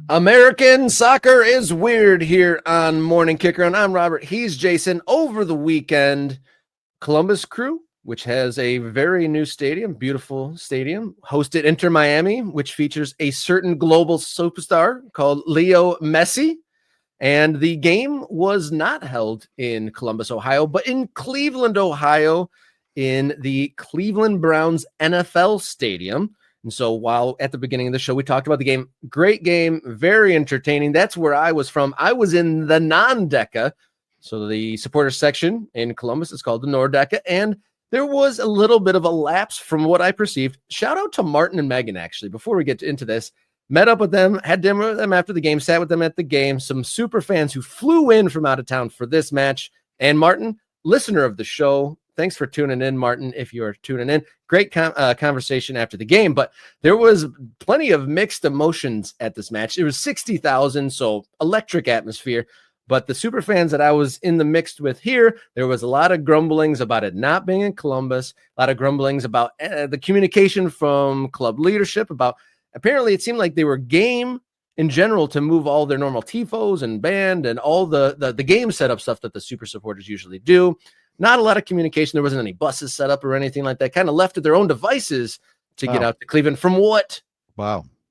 American soccer is weird here on Morning Kicker, and I'm Robert. He's Jason. Over the weekend, Columbus Crew, which has a very new stadium, beautiful stadium, hosted Inter Miami, which features a certain global superstar called Lionel Messi. And the game was not held in Columbus, Ohio, but in Cleveland, Ohio, in the Cleveland Browns NFL Stadium. And so while at the beginning of the show, we talked about the game, great game, very entertaining. That's where I was from. I was in the non-Deca. So the supporter section in Columbus is called the Nordeca. And there was a little bit of a lapse from what I perceived. Shout out to Martin and Megan, actually, before we get into this. Met up with them, had dinner with them after the game, sat with them at the game. Some super fans who flew in from out of town for this match. And Martin, listener of the show, thanks for tuning in, Martin, if you're tuning in. Great conversation after the game, but there was plenty of mixed emotions at this match. It was 60,000, so electric atmosphere. But the super fans that I was in the mixed with here, there was a lot of grumblings about it not being in Columbus, a lot of grumblings about the communication from club leadership about apparently it seemed like they were game in general to move all their normal tifos and band and all the game setup stuff that the super supporters usually do. Not a lot of communication. There wasn't any buses set up or anything like that. Kind of left to their own devices to get out to Cleveland from what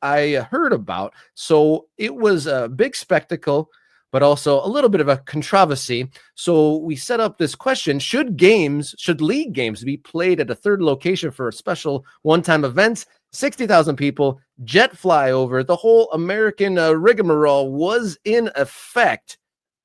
I heard about. So it was a big spectacle, but also a little bit of a controversy. So we set up this question: should league games be played at a third location for special one-time events? 60,000 people, jet flyover, the whole American rigmarole was in effect.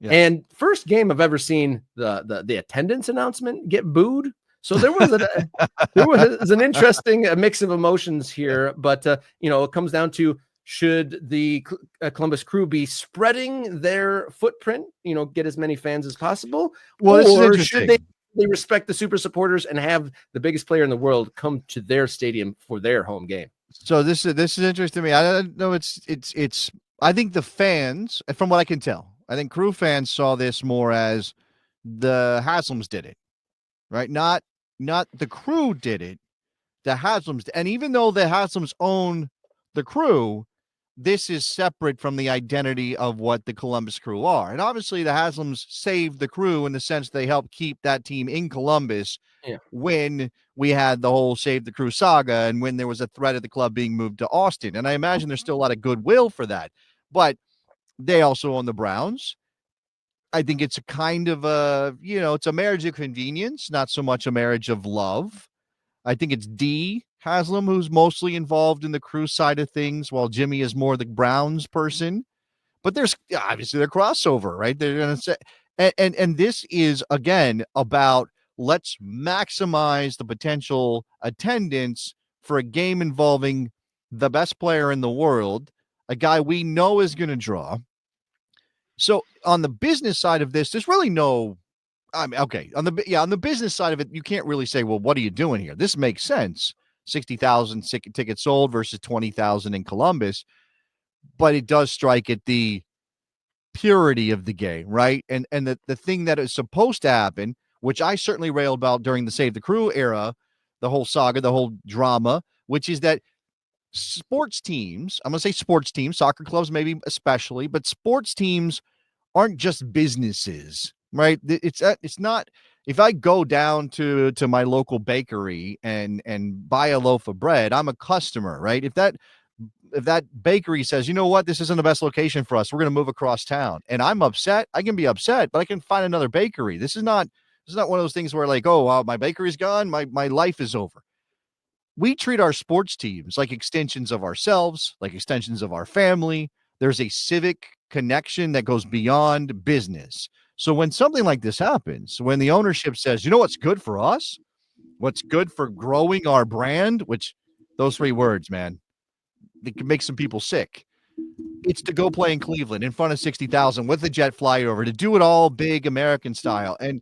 Yeah. And first game I've ever seen the attendance announcement get booed. So there was an interesting mix of emotions here. But it comes down to, should the Columbus Crew be spreading their footprint? Get as many fans as possible, or should they respect the super supporters and have the biggest player in the world come to their stadium for their home game? So this is interesting to me. I don't know. It's. I think the fans, from what I can tell, I think Crew fans saw this more as the Haslams did it, right? Not the Crew did it. The Haslams, and even though the Haslams own the Crew, this is separate from the identity of what the Columbus Crew are. And obviously the Haslams saved the Crew in the sense they helped keep that team in Columbus when we had the whole Save the Crew saga and when there was a threat of the club being moved to Austin. And I imagine there's still a lot of goodwill for that. But they also own the Browns. I think it's a kind of it's a marriage of convenience, not so much a marriage of love. I think it's D. Haslam who's mostly involved in the Crew side of things, while Jimmy is more the Browns person. But there's obviously their crossover, right? They're going to say, and this is again about let's maximize the potential attendance for a game involving the best player in the world, a guy we know is going to draw. So on the business side of this, there's really no. On the business side of it, you can't really say, well, what are you doing here? This makes sense. 60,000 tickets sold versus 20,000 in Columbus, but it does strike at the purity of the game, right? And the thing that is supposed to happen, which I certainly railed about during the Save the Crew era, the whole saga, the whole drama, which is that sports teams, I'm going to say sports teams, soccer clubs maybe especially, but sports teams aren't just businesses, right? It's not. If I go down to my local bakery and buy a loaf of bread, I'm a customer, right? If that bakery says, you know what, this isn't the best location for us, we're going to move across town, and I'm upset, I can be upset, but I can find another bakery. This is not one of those things where like, oh, wow, my bakery's gone, my life is over. We treat our sports teams like extensions of ourselves, like extensions of our family. There's a civic connection that goes beyond business. So when something like this happens, when the ownership says, you know what's good for us, what's good for growing our brand, which those three words, man, they can make some people sick. It's to go play in Cleveland in front of 60,000 with a jet flyover, to do it all big American style. And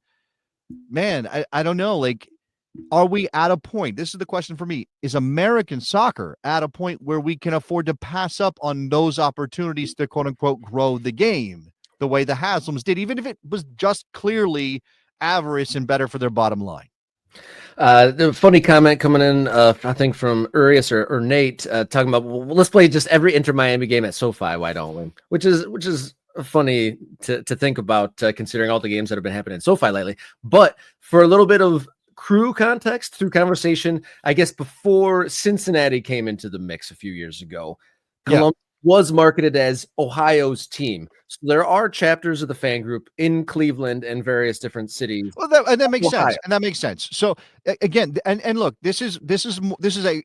man, I don't know, like, are we at a point? This is the question for me. Is American soccer at a point where we can afford to pass up on those opportunities to quote unquote grow the game the way the Haslams did, even if it was just clearly avarice and better for their bottom line? The funny comment coming in, I think from Urias or Nate, talking about, well, let's play just every Inter Miami game at SoFi. Why don't we? Which is funny to think about, considering all the games that have been happening in SoFi lately. But for a little bit of crew context through conversation, I guess before Cincinnati came into the mix a few years ago, Yeah. Columbus was marketed as Ohio's team. So there are chapters of the fan group in Cleveland and various different cities. Well, that makes Ohio. sense, and that makes sense. So again, and look, this is an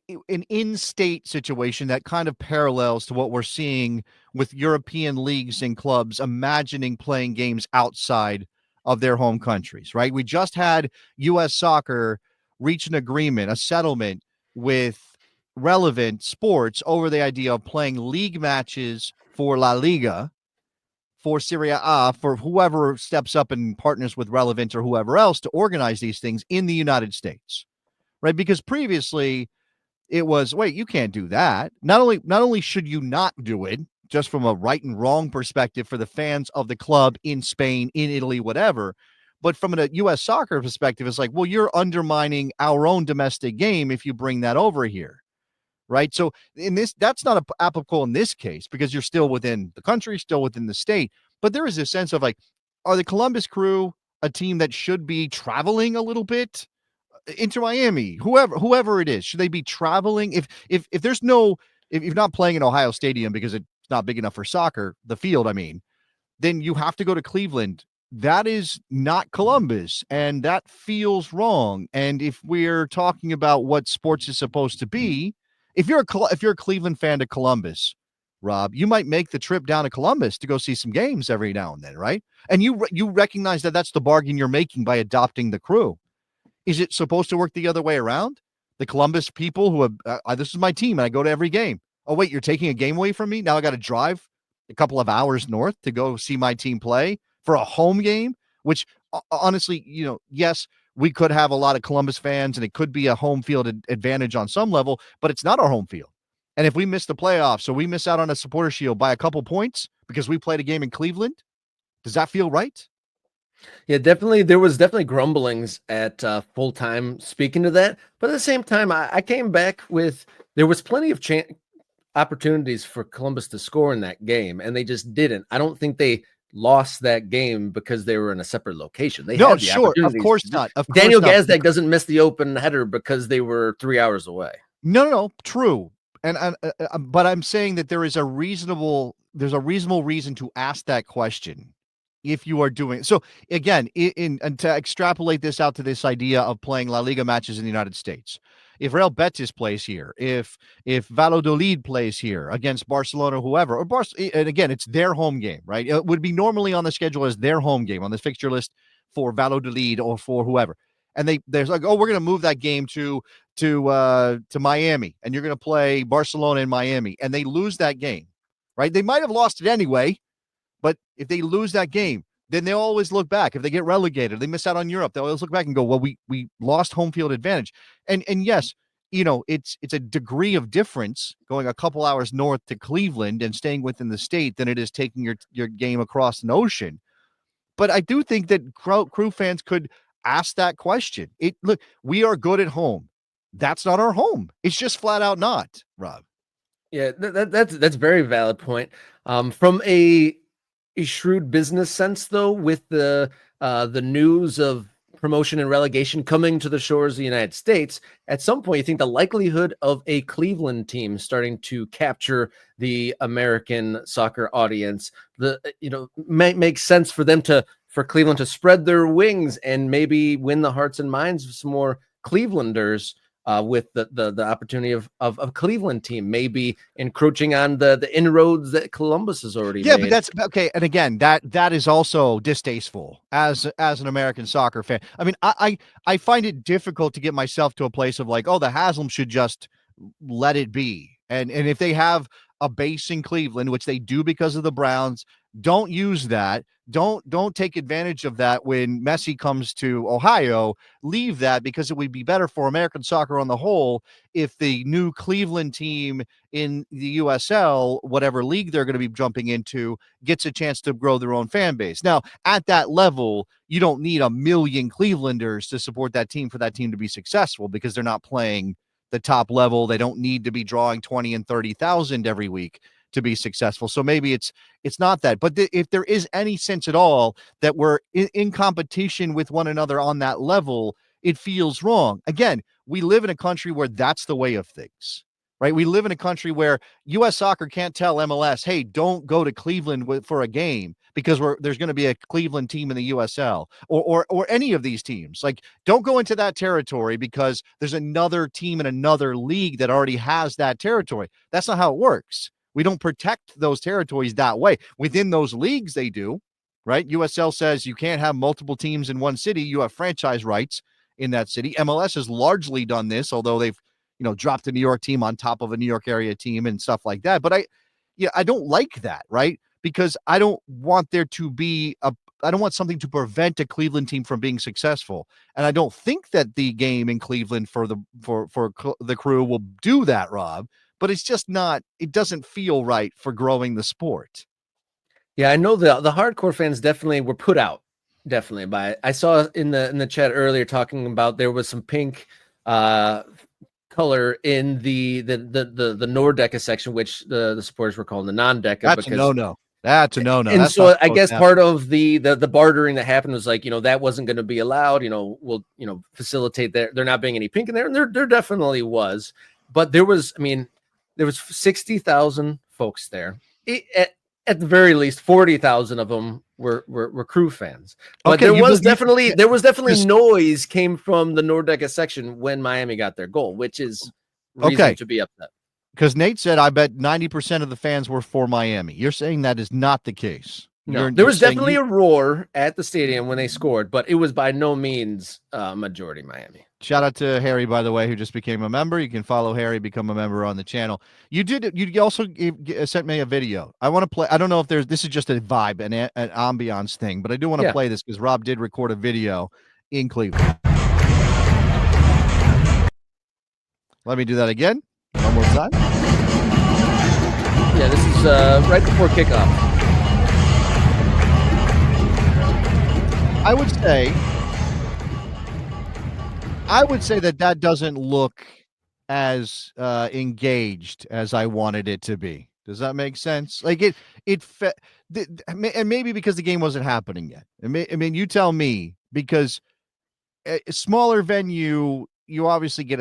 in-state situation that kind of parallels to what we're seeing with European leagues and clubs imagining playing games outside of their home countries. Right? We just had U.S. Soccer reach an agreement, a settlement with Relevant Sports over the idea of playing league matches for La Liga, for Serie A, for whoever steps up and partners with Relevant or whoever else to organize these things in the United States, right? Because previously it was, wait, you can't do that. Not only should you not do it, just from a right and wrong perspective for the fans of the club in Spain, in Italy, whatever, but from a U.S. soccer perspective, it's like, well, you're undermining our own domestic game if you bring that over here. Right. So that's not applicable in this case because you're still within the country, still within the state. But there is a sense of like, are the Columbus Crew a team that should be traveling a little bit into Miami? Whoever it is, should they be traveling? If there's no, if you're not playing in Ohio Stadium because it's not big enough for soccer, the field, I mean, then you have to go to Cleveland. That is not Columbus, and that feels wrong. And if we're talking about what sports is supposed to be, if you're a Cleveland fan to Columbus, Rob, you might make the trip down to Columbus to go see some games every now and then, right? And you recognize that that's the bargain you're making by adopting the Crew. Is it supposed to work the other way around? The Columbus people who have this is my team and I go to every game. Oh wait, you're taking a game away from me? Now I got to drive a couple of hours north to go see my team play for a home game, which honestly, yes, we could have a lot of Columbus fans and it could be a home field advantage on some level, but it's not our home field. And if we miss the playoffs, so we miss out on a supporter shield by a couple points because we played a game in Cleveland, does that feel right? Yeah, definitely. There was definitely grumblings at full time speaking to that. But at the same time, I came back with there was plenty of opportunities for Columbus to score in that game, and they just didn't. I don't think they lost that game because they were in a separate location. They had the opportunities. Of course not. Daniel Gazdag doesn't miss the open header because they were 3 hours away. No, true. And but I'm saying that there's a reasonable reason to ask that question if you are doing so. Again, and to extrapolate this out to this idea of playing La Liga matches in the United States, if Real Betis plays here, if Valladolid plays here against Barcelona, whoever, and again, it's their home game, right? It would be normally on the schedule as their home game on the fixture list for Valladolid or for whoever. And there's like, oh, we're going to move that game to Miami, and you're going to play Barcelona in Miami, and they lose that game, right? They might have lost it anyway, but if they lose that game, then they always look back. If they get relegated, they miss out on Europe, they always look back and go, well, we lost home field advantage. And yes, it's a degree of difference going a couple hours north to Cleveland and staying within the state than it is taking your game across an ocean. But I do think that Crew fans could ask that question. Look, we are good at home. That's not our home. It's just flat out not, Rob. Yeah, that's very valid point. From a shrewd business sense, though, with the news of promotion and relegation coming to the shores of the United States, at some point, you think the likelihood of a Cleveland team starting to capture the American soccer audience, makes sense for them for Cleveland to spread their wings and maybe win the hearts and minds of some more Clevelanders. With the opportunity of Cleveland team maybe encroaching on the inroads that Columbus has already made. But that's okay. And again, that is also distasteful as an American soccer fan. I mean, I find it difficult to get myself to a place of like, oh, the Haslam should just let it be. And if they have a base in Cleveland, which they do because of the Browns. Don't use that. Don't take advantage of that when Messi comes to Ohio. Leave that, because it would be better for American soccer on the whole if the new Cleveland team in the USL, whatever league they're going to be jumping into, gets a chance to grow their own fan base. Now, at that level, you don't need a million Clevelanders to support that team for that team to be successful, because they're not playing the top level. They don't need to be drawing 20 and 30,000 every week to be successful. So maybe it's not that. But if there is any sense at all that we're in competition with one another on that level, it feels wrong. Again, we live in a country where that's the way of things, right? We live in a country where U.S. soccer can't tell MLS, hey, don't go to Cleveland for a game, because there's going to be a Cleveland team in the USL, or any of these teams. Like, don't go into that territory because there's another team in another league that already has that territory. That's not how it works. We don't protect those territories that way. Within those leagues, they do, right? USL says you can't have multiple teams in one city. You have franchise rights in that city. MLS has largely done this, although they've, dropped a New York team on top of a New York area team and stuff like that. But I don't like that, right? Because I don't want there to be I don't want something to prevent a Cleveland team from being successful. And I don't think that the game in Cleveland for the Crew will do that, Rob. But it's just not, it doesn't feel right for growing the sport. Yeah, I know the hardcore fans definitely were put out, definitely by it. I saw in the chat earlier talking about there was some pink color in the Nordeca section, which the supporters were calling the non-Deca. That's a no-no. That's a no-no. And that's so I guess part of the bartering that happened was like, that wasn't going to be allowed. We'll facilitate that there not being any pink in there, and there definitely was. But there was 60,000 folks there. At the very least, 40,000 of them were Crew fans. But okay, there was definitely noise came from the Nordeca section when Miami got their goal, which is reason to be upset. Because Nate said, I bet 90% of the fans were for Miami. You're saying that is not the case. No, there was definitely a roar at the stadium when they scored, but it was by no means majority Miami. Shout out to Harry, by the way, who just became a member. You can follow Harry, become a member on the channel. You also sent me a video. I want to play. I don't know if this is just a vibe, an ambiance thing, but I do want to play this because Rob did record a video in Cleveland. Let me do that again. One more time. Yeah, this is right before kickoff. I would say that doesn't look as engaged as I wanted it to be. Does that make sense? Like and maybe because the game wasn't happening yet. I mean, you tell me, because a smaller venue, you obviously get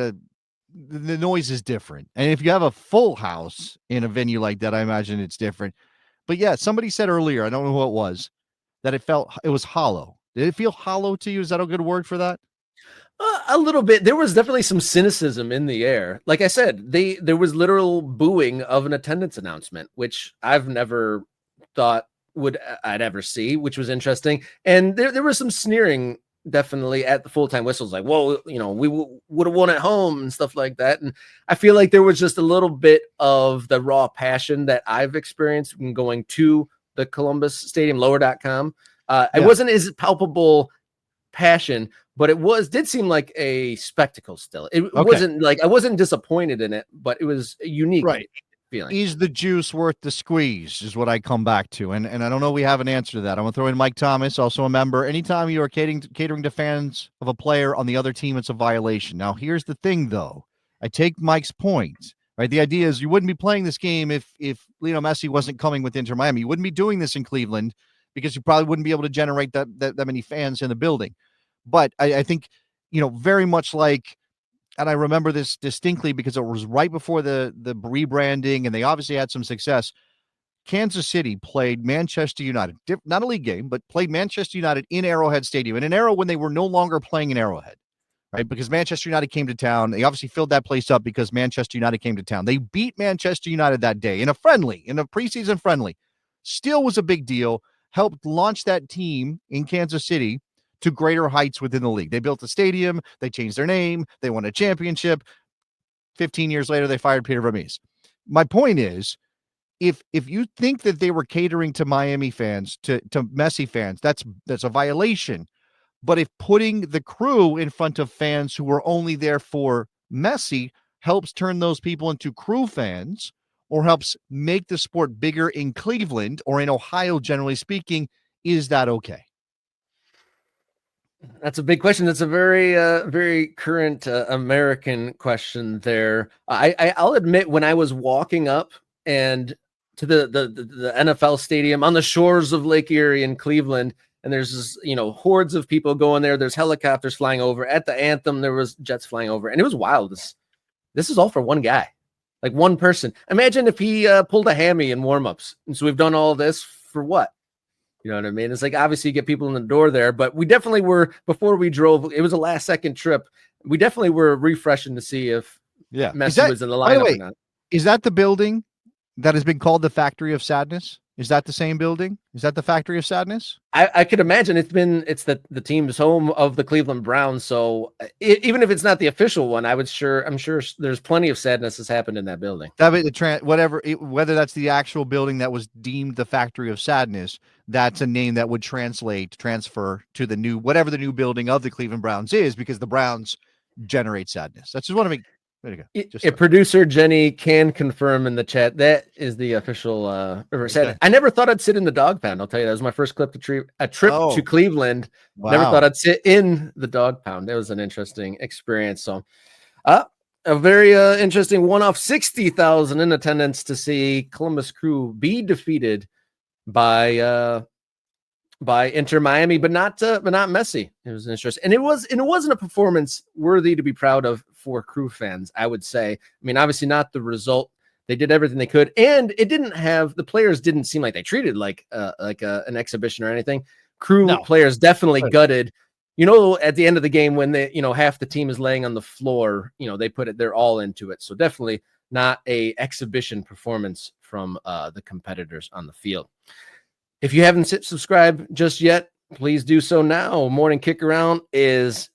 the noise is different. And if you have a full house in a venue like that, I imagine it's different. But yeah, somebody said earlier, I don't know who it was, that it was hollow. Did it feel hollow to you? Is that a good word for that? A little bit. There was definitely some cynicism in the air. Like I said, there was literal booing of an attendance announcement, which I've never thought I'd ever see, which was interesting. And there was some sneering definitely at the full-time whistles, like, whoa, we would have won at home and stuff like that. And I feel like there was just a little bit of the raw passion that I've experienced when going to the Columbus Stadium, lower.com. It wasn't as palpable passion, but it did seem like a spectacle still. It wasn't like I wasn't disappointed in it, but it was a unique feeling. Is the juice worth the squeeze is what I come back to. And I don't know we have an answer to that. I'm going to throw in Mike Thomas, also a member. Anytime you are catering to fans of a player on the other team, it's a violation. Now, here's the thing, though. I take Mike's point, right? The idea is you wouldn't be playing this game if Lionel Messi wasn't coming with Inter Miami. You wouldn't be doing this in Cleveland because you probably wouldn't be able to generate that many fans in the building. But I think, very much like, and I remember this distinctly because it was right before the rebranding, and they obviously had some success. Kansas City played Manchester United, not a league game, but played Manchester United in Arrowhead Stadium in an era when they were no longer playing in Arrowhead, right? Because Manchester United came to town. They obviously filled that place up because Manchester United came to town. They beat Manchester United that day in a preseason friendly. Still was a big deal. Helped launch that team in Kansas City to greater heights within the league. They built a stadium. They changed their name. They won a championship. 15 years later, they fired Peter Vermees. My point is, if you think that they were catering to Miami fans, to Messi fans, that's a violation. But if putting the Crew in front of fans who were only there for Messi helps turn those people into Crew fans, or helps make the sport bigger in Cleveland or in Ohio, generally speaking, is that okay? That's a big question. That's a very, very current American question there. I'll admit, when I was walking up and to the NFL stadium on the shores of Lake Erie in Cleveland, and there's this, hordes of people going there. There's helicopters flying over. At the anthem, there was jets flying over, and it was wild. This is all for one guy, like one person. Imagine if he pulled a hammy in warmups, and so we've done all this for what? You know what I mean? It's like, obviously you get people in the door there, but we definitely were, before we drove, it was a last second trip. We definitely were refreshing to see if Messi was in the lineup or not. Is that the building that has been called the Factory of Sadness? Is that the same building? Is that the Factory of Sadness? I could imagine it's the team's home of the Cleveland Browns. So even if it's not the official one, I'm sure there's plenty of sadness has happened in that building. Whether that's the actual building that was deemed the Factory of Sadness, that's a name that would transfer to the new, whatever the new building of the Cleveland Browns is, because the Browns generate sadness. That's just want to make. There you go. Producer Jenny can confirm in the chat that is the official sadness. I never thought I'd sit in the dog pound. I'll tell you, that was my first trip to Cleveland. Wow. Never thought I'd sit in the dog pound. It was an interesting experience. So, a very interesting one-off. 60,000 in attendance to see Columbus Crew be defeated by Inter Miami, but not Messi. It was interesting, and it wasn't a performance worthy to be proud of for Crew fans, I would say. I mean, obviously not the result. They did everything they could, and it didn't have, the players didn't seem like they treated like an exhibition or anything. Crew players definitely gutted. At the end of the game, when they, half the team is laying on the floor, they put their all into it. So definitely not a exhibition performance from the competitors on the field. If you haven't subscribed just yet, please do so now. Morning Kick Around is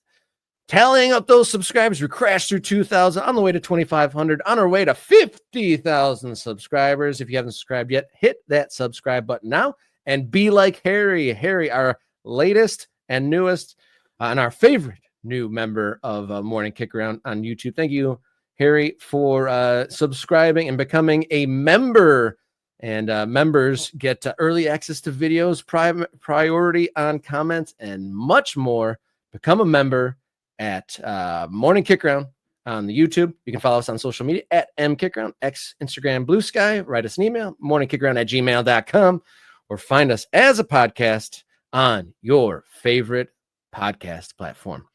tallying up those subscribers. We crashed through 2,000, on the way to 2,500, on our way to 50,000 subscribers. If you haven't subscribed yet, hit that subscribe button now and be like Harry. Harry, our latest and newest and our favorite new member of Morning Kick Around on YouTube. Thank you, Harry, for subscribing and becoming a member. And members get early access to videos, priority on comments, and much more. Become a member at Morning Kick Around on the YouTube. You can follow us on social media at mkickaround, X, Instagram, Blue Sky. Write us an email, morningkickaround@gmail.com, or find us as a podcast on your favorite podcast platform.